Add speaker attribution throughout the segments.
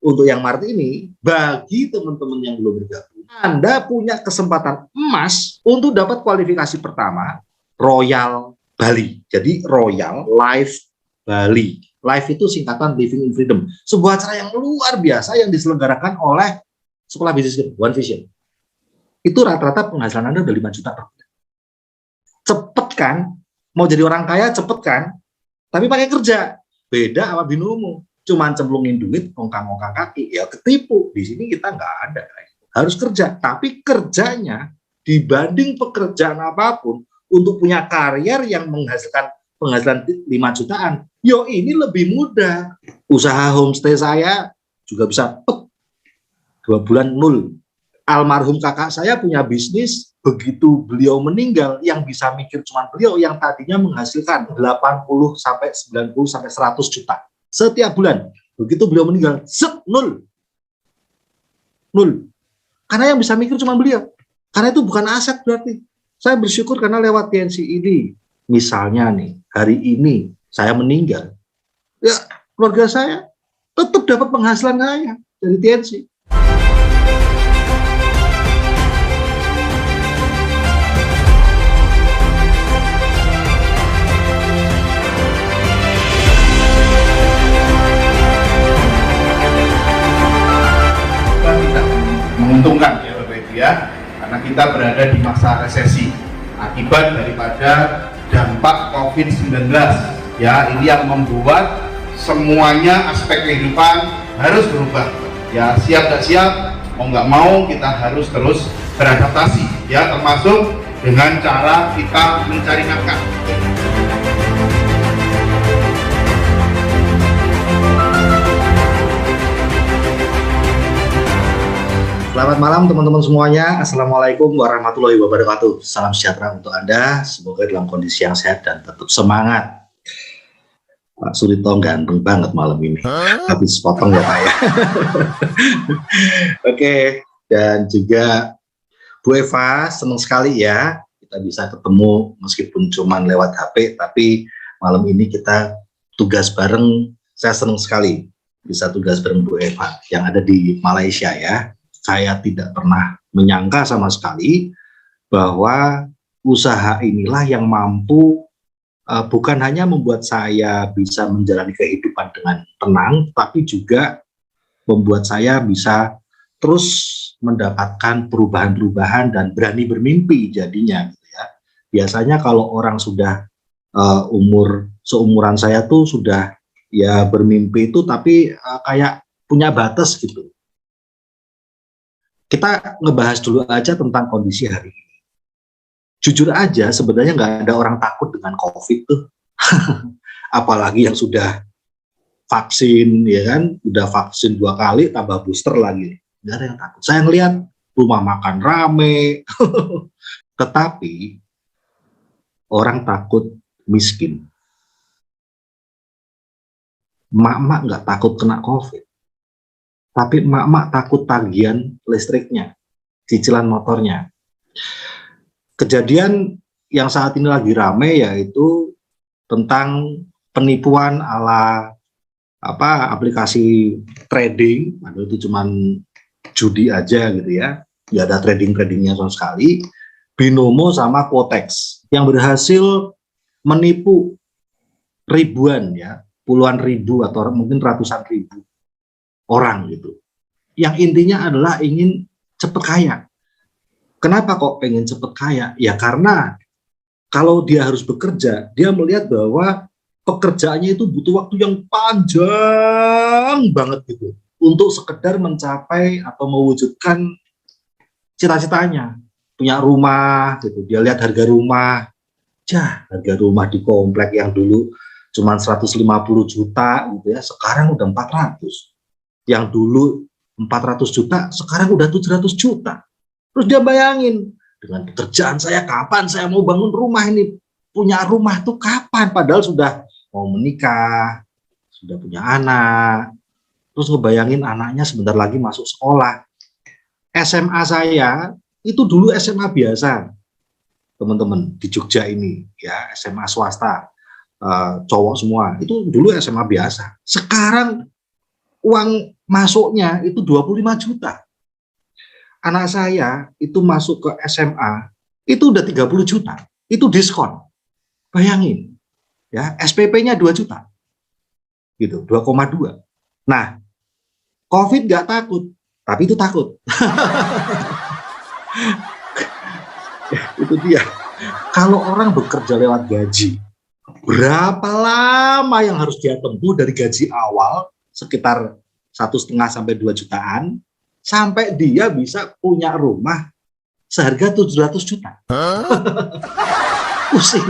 Speaker 1: untuk yang Maret ini, bagi teman-teman yang belum bergabung, Anda punya kesempatan emas untuk dapat kualifikasi pertama, Royal Bali. Jadi Royal Life Bali. Life itu singkatan Living in Freedom. Sebuah acara yang luar biasa yang diselenggarakan oleh Sekolah Bisnis One Vision. Itu rata-rata penghasilan Anda udah 5 juta per bulan. Cepet kan? Mau jadi orang kaya cepet kan? Tapi pakai kerja. Beda sama binomo. Cuman cemplungin duit, ongkang-ongkang kaki. Ya ketipu. Di sini kita nggak ada. Harus kerja. Tapi kerjanya dibanding pekerjaan apapun untuk punya karier yang menghasilkan penghasilan 5 jutaan. Yo ini lebih mudah. Usaha homestay saya juga bisa 2 bulan nol. Almarhum kakak saya punya bisnis, begitu beliau meninggal, yang bisa mikir cuma beliau yang tadinya menghasilkan 80 sampai 90 sampai 100 juta setiap bulan. Begitu beliau meninggal, nol. Nol. Karena yang bisa mikir cuma beliau. Karena itu bukan aset berarti. Saya bersyukur karena lewat TNC ini, misalnya nih, hari ini saya meninggal, ya keluarga saya tetap dapat penghasilan saya dari TNC.
Speaker 2: Tidak menguntungkan ya Bapak Ibu ya, karena kita berada di masa resesi akibat daripada dampak COVID-19 ya. Ini yang membuat semuanya aspek kehidupan harus berubah ya. Siap nggak siap, mau nggak mau kita harus terus beradaptasi ya, termasuk dengan cara kita mencari nafkah.
Speaker 1: Selamat malam teman-teman semuanya. Assalamualaikum warahmatullahi wabarakatuh. Salam sejahtera untuk Anda. Semoga dalam kondisi yang sehat dan tetap semangat. Pak Surito ganteng banget malam ini. Habis potong ya Pak ya. Oke. Dan juga Bu Eva, senang sekali ya kita bisa ketemu meskipun cuma lewat HP. Tapi malam ini kita tugas bareng. Saya senang sekali bisa tugas bareng Bu Eva yang ada di Malaysia ya. Saya tidak pernah menyangka sama sekali bahwa usaha inilah yang mampu bukan hanya membuat saya bisa menjalani kehidupan dengan tenang, tapi juga membuat saya bisa terus mendapatkan perubahan-perubahan dan berani bermimpi jadinya. Gitu ya. Biasanya kalau orang sudah seumuran saya tuh sudah ya bermimpi itu, tapi kayak punya batas gitu. Kita ngebahas dulu aja tentang kondisi hari ini. Jujur aja, sebenarnya nggak ada orang takut dengan COVID tuh. Apalagi yang sudah vaksin, ya kan? Udah vaksin 2 kali, tambah booster lagi. Nggak ada yang takut. Saya ngelihat rumah makan rame. Tetapi, orang takut miskin. Mak-mak nggak takut kena COVID. Tapi emak-emak takut tagihan listriknya, cicilan motornya. Kejadian yang saat ini lagi rame yaitu tentang penipuan ala aplikasi trading, itu cuman judi aja gitu ya. Nggak ada tradingnya sama sekali. Binomo sama Quotex yang berhasil menipu ribuan ya, puluhan ribu atau mungkin ratusan ribu orang gitu. Yang intinya adalah ingin cepat kaya. Kenapa kok pengen cepat kaya? Ya karena kalau dia harus bekerja, dia melihat bahwa pekerjaannya itu butuh waktu yang panjang banget gitu untuk sekedar mencapai atau mewujudkan cita-citanya. Punya rumah gitu. Dia lihat harga rumah. Harga rumah di komplek yang dulu cuma 150 juta gitu ya, sekarang udah 400. Yang dulu 400 juta, sekarang udah 700 juta. Terus dia bayangin, dengan pekerjaan saya kapan saya mau bangun rumah ini? Punya rumah tuh kapan? Padahal sudah mau menikah, sudah punya anak. Terus ngebayangin anaknya sebentar lagi masuk sekolah. SMA saya, itu dulu SMA biasa. Teman-teman, di Jogja ini, ya SMA swasta, cowok semua. Itu dulu SMA biasa. Sekarang uang masuknya itu 25 juta. Anak saya itu masuk ke SMA, itu udah 30 juta. Itu diskon. Bayangin, ya, SPP-nya 2 juta. Gitu, 2,2. Nah, COVID nggak takut, tapi itu takut. Itu dia. Kalau orang bekerja lewat gaji, berapa lama yang harus dia tempuh dari gaji awal sekitar 1,5 sampai 2 jutaan sampai dia bisa punya rumah seharga 700 juta. Pusing.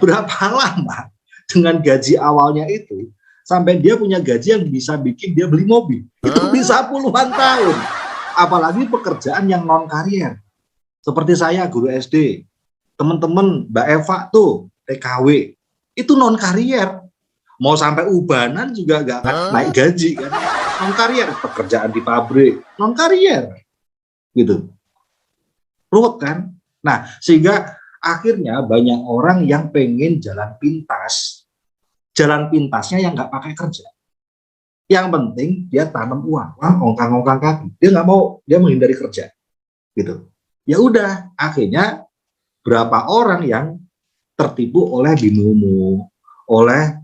Speaker 1: Berapa lama dengan gaji awalnya itu sampai dia punya gaji yang bisa bikin dia beli mobil. Itu bisa puluhan tahun. Apalagi pekerjaan yang non karier. Seperti saya guru SD, teman-teman Mbak Eva tuh TKW, itu non karier. Mau sampai ubanan juga nggak naik gaji kan. Non karier, pekerjaan di pabrik, non karier. Gitu. Ruwet kan? Nah, sehingga akhirnya banyak orang yang pengen jalan pintas. Jalan pintasnya yang nggak pakai kerja. Yang penting dia tanam uang, ongkang-ongkang kaki. Dia nggak mau, dia menghindari kerja. Gitu. Ya udah, akhirnya berapa orang yang tertipu oleh binomo, oleh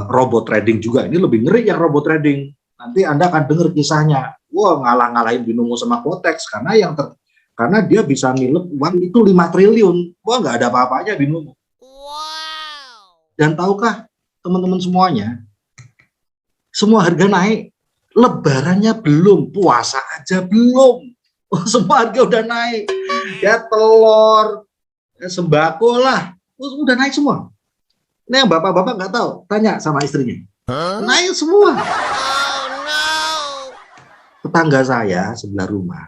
Speaker 1: robot trading juga. Ini lebih ngeri yang robot trading. Nanti Anda akan dengar kisahnya. Wah, ngalah-ngalahin binomo sama Quotex karena dia bisa nilep uang itu 5 triliun. Wah, nggak ada apa-apanya binomo. Wow. Dan tahukah teman-teman semuanya, semua harga naik. Lebarannya belum, puasa aja belum. Semua harga udah naik. Ya telur, sembako lah, udah naik semua. Ini yang bapak-bapak nggak tahu, tanya sama istrinya. Naik semua. Oh, no. Tetangga saya sebelah rumah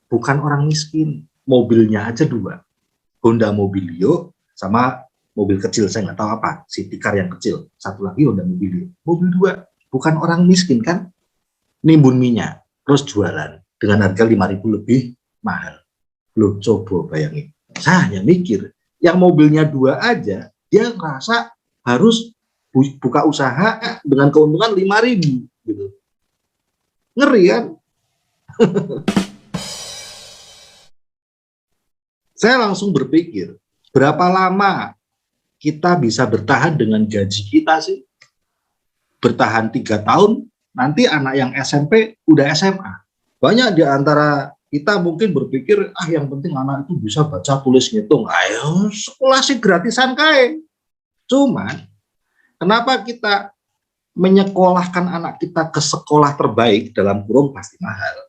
Speaker 1: bukan orang miskin, mobilnya aja 2, Honda Mobilio sama mobil kecil, saya nggak tahu apa, City Car yang kecil, satu lagi Honda Mobilio, mobil 2, bukan orang miskin kan, nimbun minyak, terus jualan dengan harga 5.000 lebih mahal. Loh, coba bayangin, saya hanya mikir, yang mobilnya 2 aja, dia ngerasa harus buka usaha dengan keuntungan 5.000 gitu. Ngeri kan? Saya langsung berpikir, berapa lama kita bisa bertahan dengan gaji kita sih? Bertahan 3 tahun, nanti anak yang SMP udah SMA. Banyak di antara kita mungkin berpikir, yang penting anak itu bisa baca, tulis, ngitung. Ayo, sekolah sih gratisan kae. Cuman, kenapa kita menyekolahkan anak kita ke sekolah terbaik, dalam kurung pasti mahal.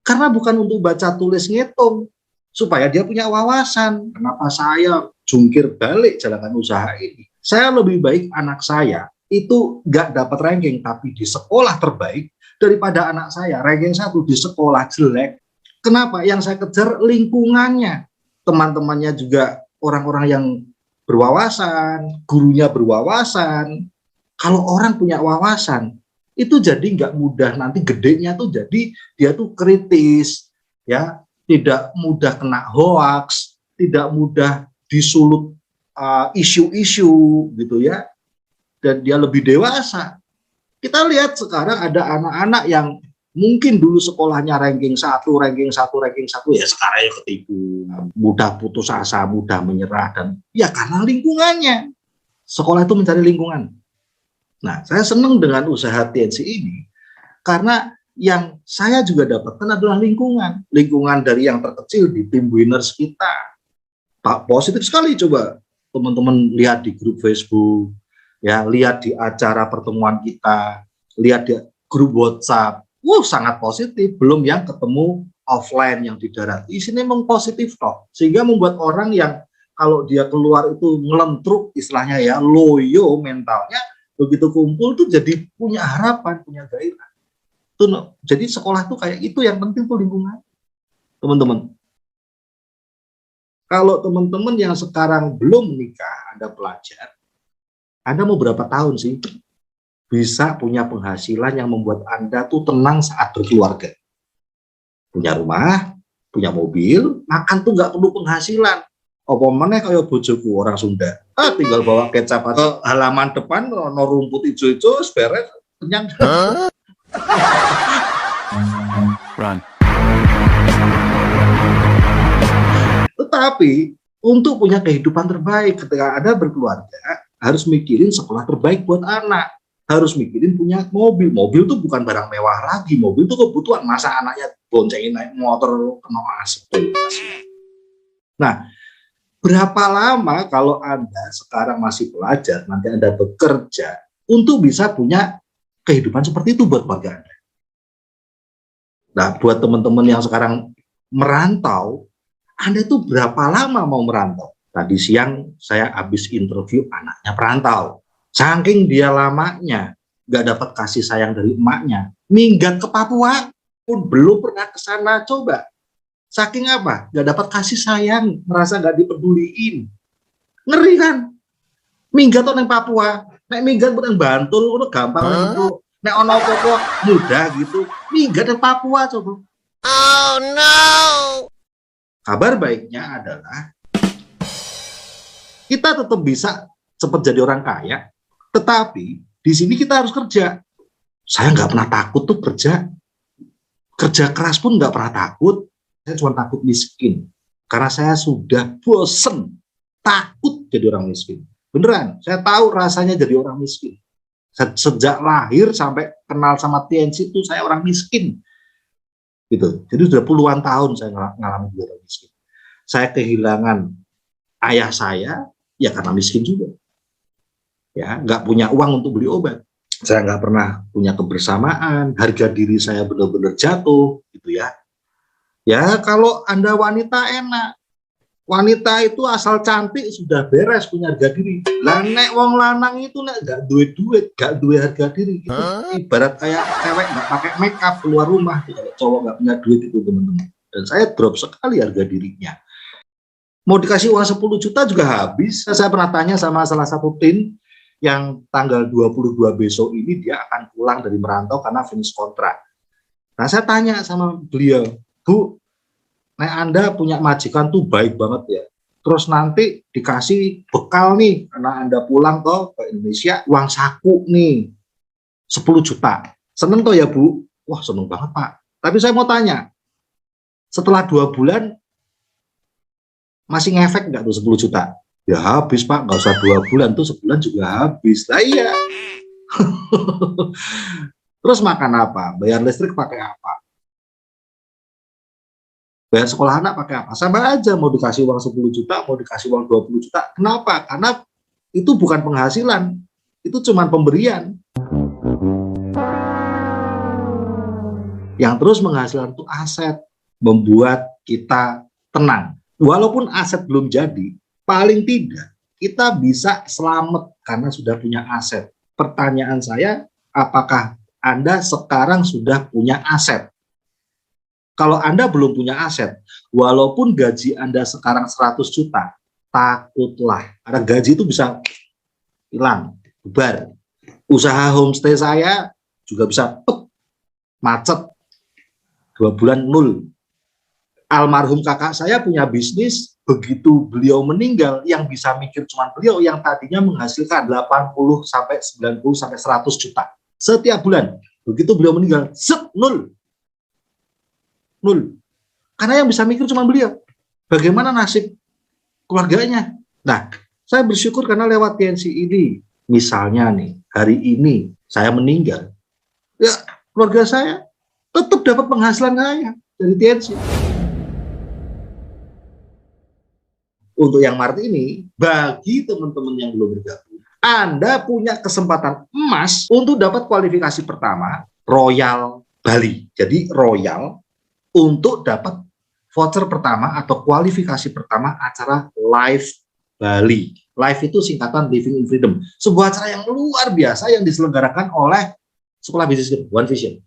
Speaker 1: Karena bukan untuk baca, tulis, ngitung. Supaya dia punya wawasan. Kenapa saya jungkir balik jalankan usaha ini? Saya lebih baik anak saya itu nggak dapat ranking, tapi di sekolah terbaik, daripada anak saya ranking 1 di sekolah jelek. Kenapa? Yang saya kejar lingkungannya. Teman-temannya juga orang-orang yang berwawasan, gurunya berwawasan. Kalau orang punya wawasan, itu jadi nggak mudah nanti gedenya tuh jadi dia tuh kritis, ya, tidak mudah kena hoax, tidak mudah disulut isu-isu gitu ya, dan dia lebih dewasa. Kita lihat sekarang ada anak-anak yang mungkin dulu sekolahnya ranking 1, ya sekarang ya ketipu, mudah putus asa, mudah menyerah, dan ya karena lingkungannya. Sekolah itu mencari lingkungan. Nah, saya senang dengan usaha TNC ini karena yang saya juga dapatkan adalah lingkungan dari yang terkecil di tim winners kita. Pak, positif sekali, coba teman-teman lihat di grup Facebook, ya, lihat di acara pertemuan kita, lihat di grup WhatsApp. Sangat positif, belum yang ketemu offline yang di darat. Isinya memang positif toh, sehingga membuat orang yang kalau dia keluar itu ngelentruk, istilahnya ya, loyo mentalnya, begitu kumpul tuh jadi punya harapan, punya gairah. Tuh, jadi sekolah tuh kayak itu, yang penting tuh lingkungan. Teman-teman, kalau teman-teman yang sekarang belum menikah, Anda pelajar, Anda mau berapa tahun sih bisa punya penghasilan yang membuat Anda tuh tenang saat berkeluarga? Punya rumah, punya mobil, makan tuh nggak perlu penghasilan. Apa meneh kayak bojoku orang Sunda. Tinggal bawa kecap atau halaman depan, no rumput hijau-hijau, beres, kenyang.
Speaker 3: Run.
Speaker 1: Tetapi untuk punya kehidupan terbaik ketika Anda berkeluarga, harus mikirin sekolah terbaik buat anak. Harus mikirin punya mobil. Mobil itu bukan barang mewah lagi. Mobil itu kebutuhan. Masa anaknya boncengin naik motor kena asap. Nah, berapa lama kalau Anda sekarang masih pelajar, nanti Anda bekerja, untuk bisa punya kehidupan seperti itu buat keluarga Anda? Nah, buat teman-teman yang sekarang merantau, Anda itu berapa lama mau merantau? Tadi siang saya habis interview anaknya perantau. Saking dia lamanya nggak dapat kasih sayang dari emaknya, minggat ke Papua pun belum pernah ke sana. Coba, saking apa? Nggak dapat kasih sayang, merasa nggak dipeduliin. Ngeri kan? Minggat tuh neng Papua, nek minggat buat Bantul, udah gampang itu. Nek ono apa mudah gitu, minggat neng Papua coba.
Speaker 4: Oh no!
Speaker 1: Kabar baiknya adalah kita tetap bisa cepat jadi orang kaya, tetapi di sini kita harus kerja. Saya nggak pernah takut tuh kerja keras pun nggak pernah takut. Saya cuma takut miskin, karena saya sudah bosen takut jadi orang miskin. Beneran, saya tahu rasanya jadi orang miskin. Sejak lahir sampai kenal sama TNC itu saya orang miskin. Gitu. Jadi sudah puluhan tahun saya ngalamin jadi orang miskin. Saya kehilangan ayah saya ya karena miskin juga. Ya, nggak punya uang untuk beli obat. Saya nggak pernah punya kebersamaan, harga diri saya benar-benar jatuh, gitu ya. Ya, kalau Anda wanita enak. Wanita itu asal cantik sudah beres punya harga diri. Lah nek wong lanang itu nek nggak duit, nggak duit harga diri. Itu ibarat kayak cewek nggak pakai make up keluar rumah. Kalau cowok nggak punya duit itu teman-teman. Dan saya drop sekali harga dirinya. Mau dikasih uang 10 juta juga habis. Saya pernah tanya sama salah satu tim yang tanggal 22 besok ini dia akan pulang dari merantau karena finish kontrak. Nah, saya tanya sama beliau, Bu, nek Anda punya majikan tuh baik banget ya. Terus nanti dikasih bekal nih karena Anda pulang ke Indonesia, uang saku nih 10 juta. Seneng toh ya, Bu? Wah, seneng banget, Pak. Tapi saya mau tanya, setelah 2 bulan masih ngefek nggak tuh 10 juta? Ya habis, Pak, nggak usah 2 bulan tuh, sebulan juga habis. Nah iya. Terus makan apa? Bayar listrik pakai apa? Bayar sekolah anak pakai apa? Sama aja, mau dikasih uang 10 juta, mau dikasih uang 20 juta. Kenapa? Karena itu bukan penghasilan, itu cuma pemberian. Yang terus menghasilkan itu aset, membuat kita tenang. Walaupun aset belum jadi, paling tidak kita bisa selamat karena sudah punya aset. Pertanyaan saya, apakah Anda sekarang sudah punya aset? Kalau Anda belum punya aset, walaupun gaji Anda sekarang 100 juta, takutlah. Karena gaji itu bisa hilang, bubar. Usaha homestay saya juga bisa macet, 2 bulan nol. Almarhum kakak saya punya bisnis, begitu beliau meninggal, yang bisa mikir cuma beliau yang tadinya menghasilkan 80 sampai 90 sampai 100 juta setiap bulan. Begitu beliau meninggal, nol. Nol. Karena yang bisa mikir cuma beliau. Bagaimana nasib keluarganya? Nah, saya bersyukur karena lewat TNC ini, misalnya nih, hari ini saya meninggal, ya keluarga saya tetap dapat penghasilan saya dari TNC. Untuk yang Maret ini, bagi teman-teman yang belum bergabung, Anda punya kesempatan emas untuk dapat kualifikasi pertama Royal Bali. Jadi Royal untuk dapat voucher pertama atau kualifikasi pertama acara Live Bali. Live itu singkatan Living in Freedom. Sebuah acara yang luar biasa yang diselenggarakan oleh Sekolah Bisnis One Vision.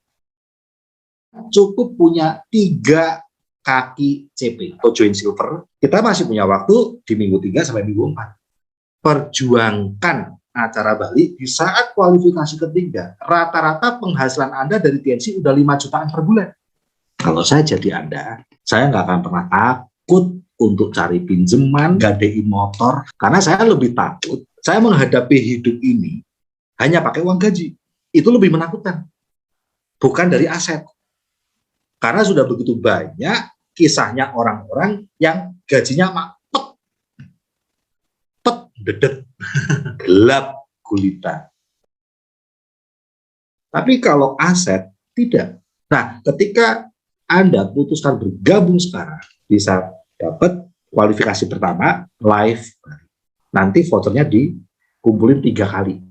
Speaker 1: Cukup punya 3 kaki CP atau join silver, kita masih punya waktu di minggu 3 sampai minggu 4. Perjuangkan acara Bali di saat kualifikasi ketiga. Rata-rata penghasilan Anda dari TNC udah 5 jutaan per bulan. Kalau saya jadi Anda, saya nggak akan pernah takut untuk cari pinjaman, gadein motor, karena saya lebih takut saya menghadapi hidup ini hanya pakai uang gaji. Itu lebih menakutkan. bukan dari aset. Karena sudah begitu banyak kisahnya orang-orang yang gajinya pet, dedet, gelap gulita. Tapi kalau aset, tidak. Nah, ketika Anda putuskan bergabung sekarang, bisa dapat kualifikasi pertama, live. Nanti vouchernya dikumpulin 3 kali.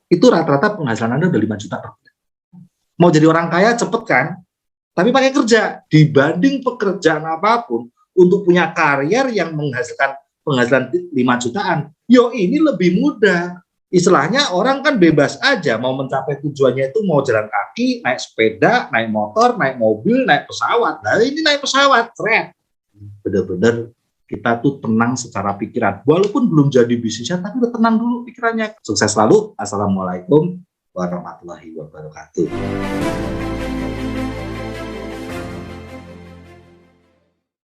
Speaker 1: Itu rata-rata penghasilan Anda udah 5 juta per bulan. Mau jadi orang kaya cepet kan? Tapi pakai kerja. Dibanding pekerjaan apapun, untuk punya karier yang menghasilkan penghasilan 5 jutaan, ini lebih mudah. Istilahnya orang kan bebas aja mau mencapai tujuannya, itu mau jalan kaki, naik sepeda, naik motor, naik mobil, naik pesawat. Nah ini naik pesawat, keren. Bener-bener kita tuh tenang secara pikiran. Walaupun belum jadi bisnisnya, tapi udah tenang dulu pikirannya. Sukses selalu. Assalamualaikum warahmatullahi wabarakatuh.